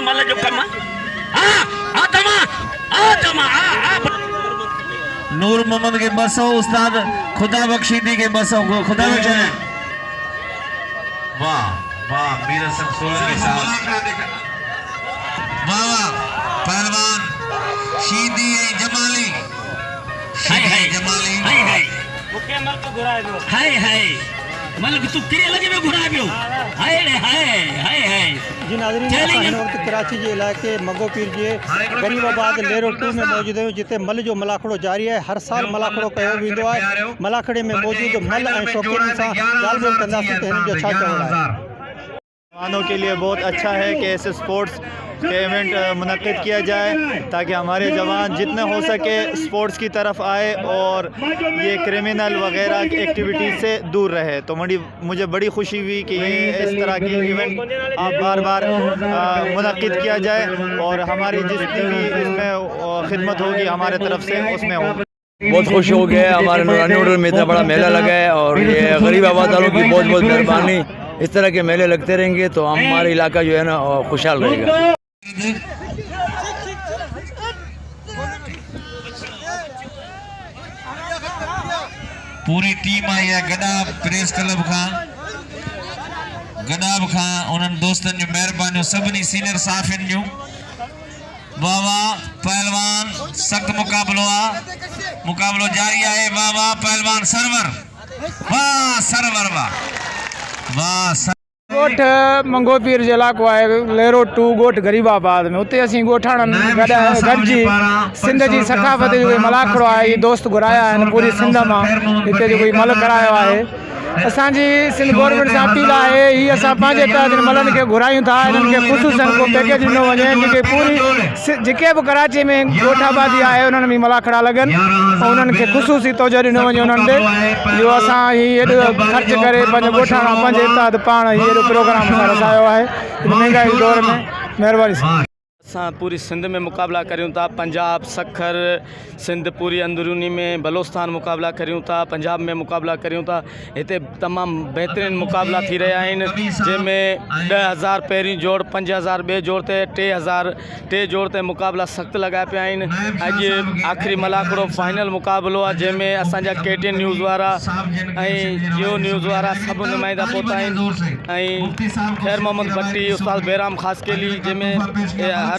मल जो कम नूर मोहम्मद के 200 उस्ताद खुदा बख्शीदी के 200 को खुदा बख्शे। वाह वाह मीर हसन सोलन के साथ वाह वाह पहलवान शीदी जमाली जमाली हाय हाय मतलब तू किरे लगे में घुरा बियो हाय हाय हाय हाय जी नाज़रीन हिन वक्त कराची के इलाके मगो पीर के गरीबाबाद लेरो 2 में मौजूद है जिते मल जो मलाखड़ो जारी है। हर साल मलाखड़ो कयो वेंदो आहे। मलाखड़े में मौजूद मल ऐं शौक़ीन सां ॻाल्हि ॿोल कंदासीं त हिन जो छा चवणु आहे। जवानों के लिए बहुत अच्छा है कि ऐसे स्पोर्ट्स के इवेंट मुनक़िद किया जाए ताकि हमारे जवान जितने हो सके स्पोर्ट्स की तरफ आए और ये क्रिमिनल वगैरह की एक्टिविटीज़ से दूर रहे। तो मुझे बड़ी खुशी हुई कि ये इस तरह की इवेंट आप बार बार मुनक़िद किया जाए और हमारी जितनी भी इसमें खिदमत होगी हमारे तरफ से उसमें हो। बहुत खुश हो गए। हमारे नूरानी होटल में इतना बड़ा मेला लगा है और ये गरीबाबाद वालों की बहुत बहुत मेहरबानी। इस तरह के मेले लगते रहेंगे तो हमारा इलाका जो है ना खुशहाल रहेगा। पूरी टीम आई है गडाब प्रेस क्लब का उन्हनि दोस्तन जो मेहरबानी सभी सीनियर साफिन जो वाह वाह पहलवान सख्त मुकाबलो जारी है। वाह वाह पहलवान सरवर वाह गोठ मंगो पीर जे इलाक़ो आहे लेरो 2 गोठ गरीबाबाद में उते असीं ॻोठाणनि गॾिजी सिंध जी सकाफ़त जो मलाखड़ो आहे। ये दोस्त घुराया आहिनि पूरी सिंध मां हिते जो कोई मल करायो आहे। असांजी सिंध गवर्नमेंट सां अपील आहे ही असां पंहिंजे तहत मलनि खे घुरायूं था। इन्हनि खे ख़ुसूसन को पैकेज ॾिनो वञे जेके पूरी जेके बि कराची में ॻोठाबादी आहे उन्हनि में मलाखड़ा लॻनि ऐं उन्हनि खे ख़ुसूसी तवजो ॾिनो वञे उन्हनि ॾे जो असां हीउ एॾो ख़र्च करे पंहिंजो ॻोठाणा पंहिंजे तहत पाण हीउ एॾो प्रोग्राम असां रसायो आहे महांगाई दौर में। महिरबानी असां पूरी सिंध में मुक़ाबला करूँ था। पंजाब सखर सिंध पूरी अंदरूनी में बलोचिस्तान मुक़ाबला करूँ था। पंजाब में मुक़ाबला करूँ था। इतने तमाम बेहतरीन मुक़ाबला थी रहा है जैमें 10,000 पहिरीं जोड़ 5,000 बे जोड़ ते 3,000 टे जोड़ ते मुक़ाबला सख्त लगा पे आहिनि। अॼु आख़िरी मलाखड़ो फाइनल मुक़ाबलो आहे जंहिंमें असांजा KTN न्यूज़ वारा ऐं जियो न्यूज़ वारा सभु नुमाइंदा पहुता आहिनि ऐं खैर मोहम्मद भट्टी उस्ताद बेराम ख़ासकेली जंहिंमें हर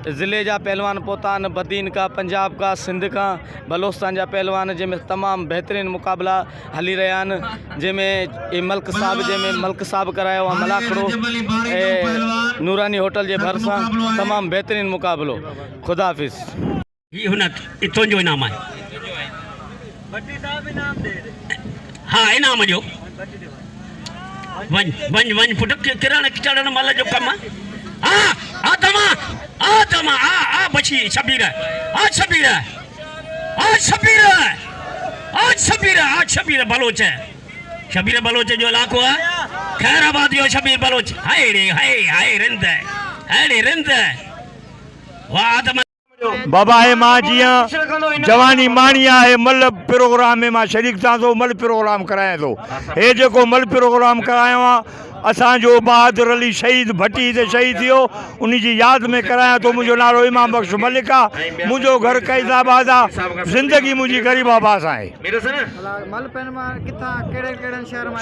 ज़िले जा पहलवान पोतान बदीन का पंजाब का सिंध का बलोचिस्तान जा पहलवान जंहिंमें तमाम बेहतरीन मुक़ाबला हली रहा आहिनि जंहिंमें मल्क साहब करायो आहे मलाखड़ो नूरानी होटल जे भरिसां तमाम बेहतरीन मुक़ाबलो। खुदा हाफ़िज़। ये हुन इतों जो इनाम है। हाँ इनाम जो वन पुट किरण चढ़न मल जो कम बची शबीर बलोच है। शबीर बलोच जो इलाको है खैराबाद जो शबीर बलोच हाय रिंद वाह बाबा है मां जिया जवानी माणी है मल प्रोग्राम में मां शरीक था तो मल प्रोग्राम कराए तो ये जो मल प्रोग्राम करायो असो बहादुर अली शहीद भट्टी से शहीद थी उन्हीं की याद में कराया तो मुझो नालो इमाम बख्श मलिक आ मुझो घर कैदाबाद आ जिंदगी मुझी गरीबाबाद है।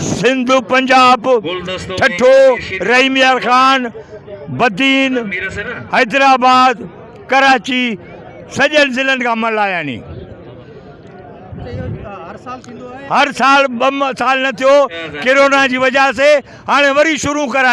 सिंध पंजाब ठठो रहीम यार खान बदीन हैदराबाद कराची सजन ज़िलन का मल आया नी हर साल 2 साल न थियो कोरोना की वजह से हाँ वरी शुरू करा।